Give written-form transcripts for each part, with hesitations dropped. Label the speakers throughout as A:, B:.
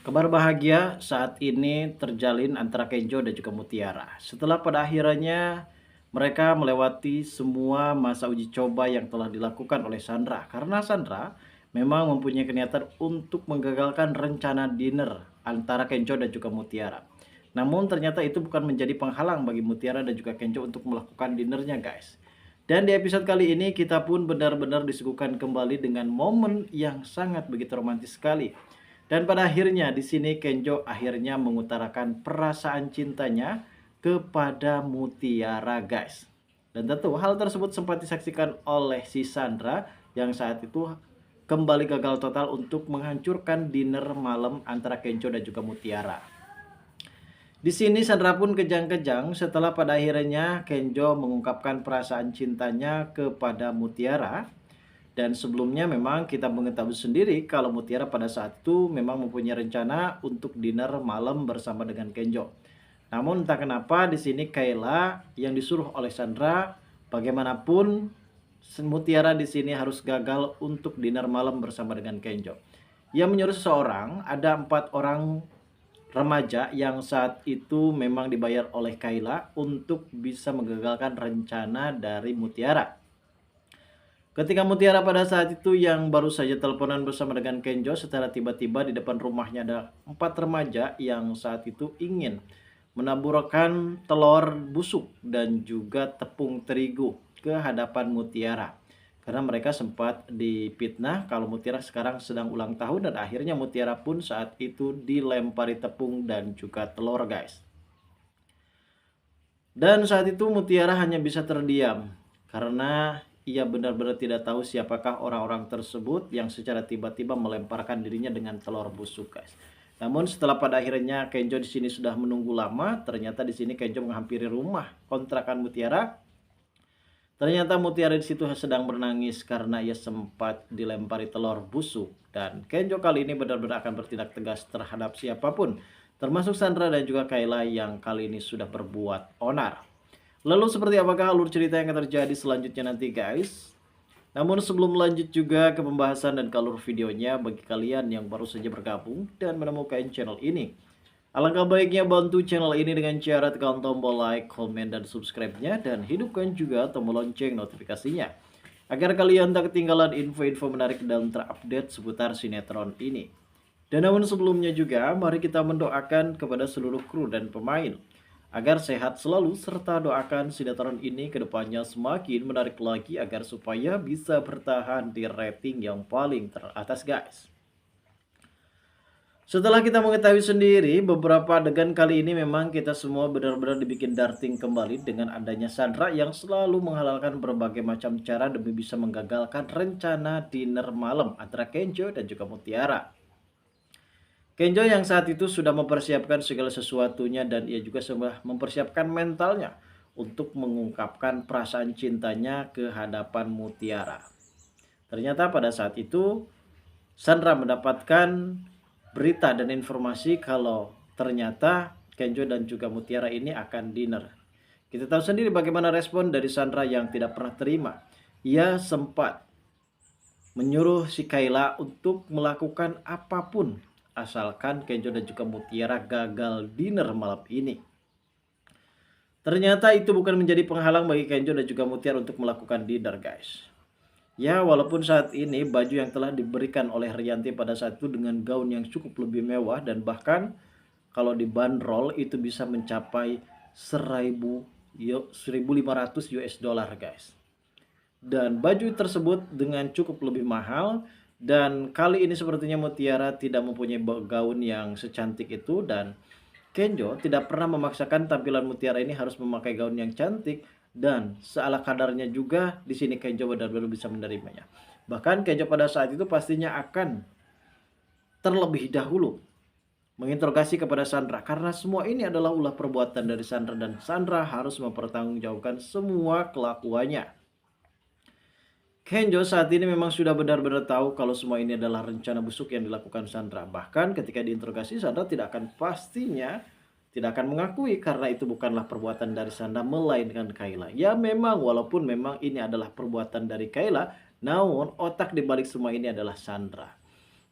A: Kabar bahagia saat ini terjalin antara Kenjo dan juga Mutiara. Setelah pada akhirnya mereka melewati semua masa uji coba yang telah dilakukan oleh Sandra. Karena Sandra memang mempunyai niatan untuk menggagalkan rencana dinner antara Kenjo dan juga Mutiara. Namun ternyata itu bukan menjadi penghalang bagi Mutiara dan juga Kenjo untuk melakukan dinernya, guys. Dan di episode kali ini kita pun benar-benar disuguhkan kembali dengan momen yang sangat begitu romantis sekali. Dan pada akhirnya di sini Kenjo akhirnya mengutarakan perasaan cintanya kepada Mutiara, guys. Dan tentu hal tersebut sempat disaksikan oleh si Sandra yang saat itu kembali gagal total untuk menghancurkan dinner malam antara Kenjo dan juga Mutiara. Di sini Sandra pun kejang-kejang setelah pada akhirnya Kenjo mengungkapkan perasaan cintanya kepada Mutiara. Dan sebelumnya memang kita mengetahui sendiri kalau Mutiara pada saat itu memang mempunyai rencana untuk dinner malam bersama dengan Kenjo. Namun entah kenapa di sini Kayla yang disuruh oleh Sandra bagaimanapun Mutiara di sini harus gagal untuk dinner malam bersama dengan Kenjo. Ia menyuruh seseorang, ada 4 orang remaja yang saat itu memang dibayar oleh Kayla untuk bisa menggagalkan rencana dari Mutiara. Ketika Mutiara pada saat itu yang baru saja teleponan bersama dengan Kenjo, secara tiba-tiba di depan rumahnya ada 4 remaja yang saat itu ingin menaburkan telur busuk dan juga tepung terigu ke hadapan Mutiara. Karena mereka sempat dipitnah kalau Mutiara sekarang sedang ulang tahun dan akhirnya Mutiara pun saat itu dilempari tepung dan juga telur, guys. Dan saat itu Mutiara hanya bisa terdiam karena ia benar-benar tidak tahu siapakah orang-orang tersebut yang secara tiba-tiba melemparkan dirinya dengan telur busuk, guys. Namun setelah pada akhirnya Kenjo di sini sudah menunggu lama, ternyata di sini Kenjo menghampiri rumah kontrakan Mutiara. Ternyata Mutiara di situ sedang menangis karena ia sempat dilempari telur busuk, dan Kenjo kali ini benar-benar akan bertindak tegas terhadap siapapun, termasuk Sandra dan juga Kayla yang kali ini sudah berbuat onar. Lalu seperti apakah alur cerita yang akan terjadi selanjutnya nanti, guys? Namun sebelum lanjut juga ke pembahasan dan ke alur videonya, bagi kalian yang baru saja bergabung dan menemukan channel ini, alangkah baiknya bantu channel ini dengan cara tekan tombol like, komen, dan subscribe-nya, dan hidupkan juga tombol lonceng notifikasinya agar kalian tak ketinggalan info-info menarik dan terupdate seputar sinetron ini. Dan namun sebelumnya juga, mari kita mendoakan kepada seluruh kru dan pemain agar sehat selalu, serta doakan sinetron ini ke depannya semakin menarik lagi agar supaya bisa bertahan di rating yang paling teratas, guys. Setelah kita mengetahui sendiri beberapa adegan kali ini memang kita semua benar-benar dibikin darting kembali dengan adanya Sandra yang selalu menghalalkan berbagai macam cara demi bisa menggagalkan rencana dinner malam antara Kenjo dan juga Mutiara. Kenjo yang saat itu sudah mempersiapkan segala sesuatunya dan ia juga sudah mempersiapkan mentalnya untuk mengungkapkan perasaan cintanya ke hadapan Mutiara. Ternyata pada saat itu Sandra mendapatkan berita dan informasi kalau ternyata Kenjo dan juga Mutiara ini akan dinner. Kita tahu sendiri bagaimana respon dari Sandra yang tidak pernah terima. Ia sempat menyuruh si Kayla untuk melakukan apapun asalkan Kenjo dan juga Mutiara gagal dinner malam ini. Ternyata itu bukan menjadi penghalang bagi Kenjo dan juga Mutiara untuk melakukan dinner, guys. Ya, walaupun saat ini baju yang telah diberikan oleh Rianti pada saat itu dengan gaun yang cukup lebih mewah dan bahkan kalau dibanderol itu bisa mencapai 1.500 US dollar, guys. Dan baju tersebut dengan cukup lebih mahal. Dan kali ini sepertinya Mutiara tidak mempunyai gaun yang secantik itu, dan Kenjo tidak pernah memaksakan tampilan Mutiara ini harus memakai gaun yang cantik, dan seala kadarnya juga di sini Kenjo benar-benar bisa menerimanya. Bahkan Kenjo pada saat itu pastinya akan terlebih dahulu menginterogasi kepada Sandra karena semua ini adalah ulah perbuatan dari Sandra dan Sandra harus mempertanggungjawabkan semua kelakuannya. Kenjo saat ini memang sudah benar-benar tahu kalau semua ini adalah rencana busuk yang dilakukan Sandra. Bahkan ketika diinterogasi Sandra tidak akan mengakui karena itu bukanlah perbuatan dari Sandra melainkan Kayla. Ya memang walaupun memang ini adalah perbuatan dari Kayla, namun otak dibalik semua ini adalah Sandra.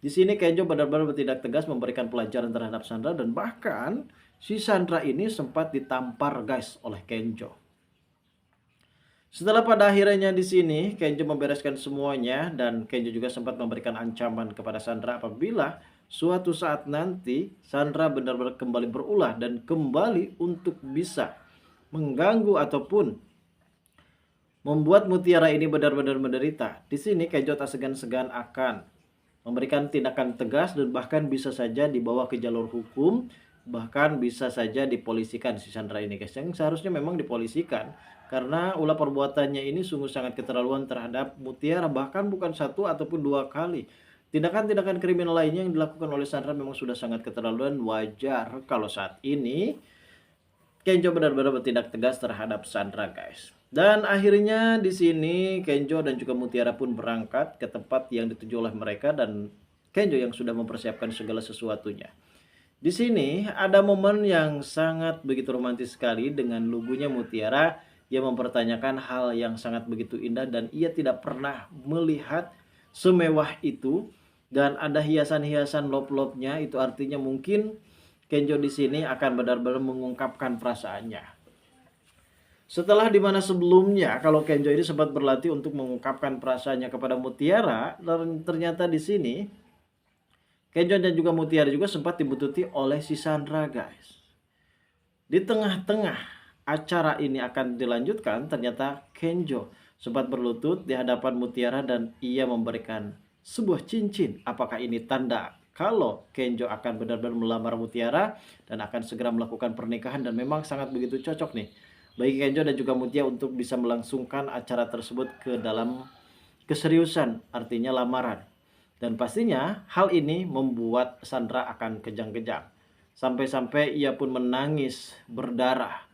A: Di sini Kenjo benar-benar bertindak tegas memberikan pelajaran terhadap Sandra dan bahkan si Sandra ini sempat ditampar guys oleh Kenjo. Setelah pada akhirnya di sini Kenjo membereskan semuanya dan Kenjo juga sempat memberikan ancaman kepada Sandra apabila suatu saat nanti Sandra benar-benar kembali berulah dan kembali untuk bisa mengganggu ataupun membuat Mutiara ini benar-benar menderita. Di sini Kenjo tak segan-segan akan memberikan tindakan tegas dan bahkan bisa saja dibawa ke jalur hukum, bahkan bisa saja dipolisikan si Sandra ini guys. Yang seharusnya memang dipolisikan karena ulah perbuatannya ini sungguh sangat keterlaluan terhadap Mutiara, bahkan bukan satu ataupun dua kali. Tindakan-tindakan kriminal lainnya yang dilakukan oleh Sandra memang sudah sangat keterlaluan. Wajar kalau saat ini Kenjo benar-benar bertindak tegas terhadap Sandra guys. Dan akhirnya di sini Kenjo dan juga Mutiara pun berangkat ke tempat yang dituju oleh mereka dan Kenjo yang sudah mempersiapkan segala sesuatunya. Di sini ada momen yang sangat begitu romantis sekali dengan lugunya Mutiara yang mempertanyakan hal yang sangat begitu indah dan ia tidak pernah melihat semewah itu dan ada hiasan-hiasan love-love-nya. Itu artinya mungkin Kenjo di sini akan benar-benar mengungkapkan perasaannya. Setelah dimana sebelumnya kalau Kenjo ini sempat berlatih untuk mengungkapkan perasaannya kepada Mutiara, dan ternyata di sini Kenjo dan juga Mutiara juga sempat dibuntuti oleh si Sandra guys. Di tengah-tengah acara ini akan dilanjutkan, ternyata Kenjo sempat berlutut di hadapan Mutiara dan ia memberikan sebuah cincin. Apakah ini tanda kalau Kenjo akan benar-benar melamar Mutiara dan akan segera melakukan pernikahan, dan memang sangat begitu cocok nih bagi Kenjo dan juga Mutiara untuk bisa melangsungkan acara tersebut ke dalam keseriusan, artinya lamaran. Dan pastinya hal ini membuat Sandra akan kejang-kejang. Sampai-sampai ia pun menangis berdarah.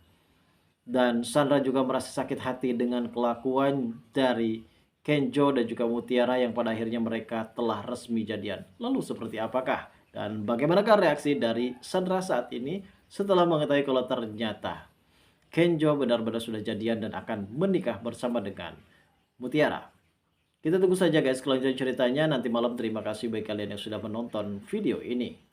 A: Dan Sandra juga merasa sakit hati dengan kelakuan dari Kenjo dan juga Mutiara yang pada akhirnya mereka telah resmi jadian. Lalu seperti apakah dan bagaimanakah reaksi dari Sandra saat ini setelah mengetahui kalau ternyata Kenjo benar-benar sudah jadian dan akan menikah bersama dengan Mutiara? Kita tunggu saja guys kelanjutan ceritanya nanti malam. Terima kasih bagi kalian yang sudah menonton video ini.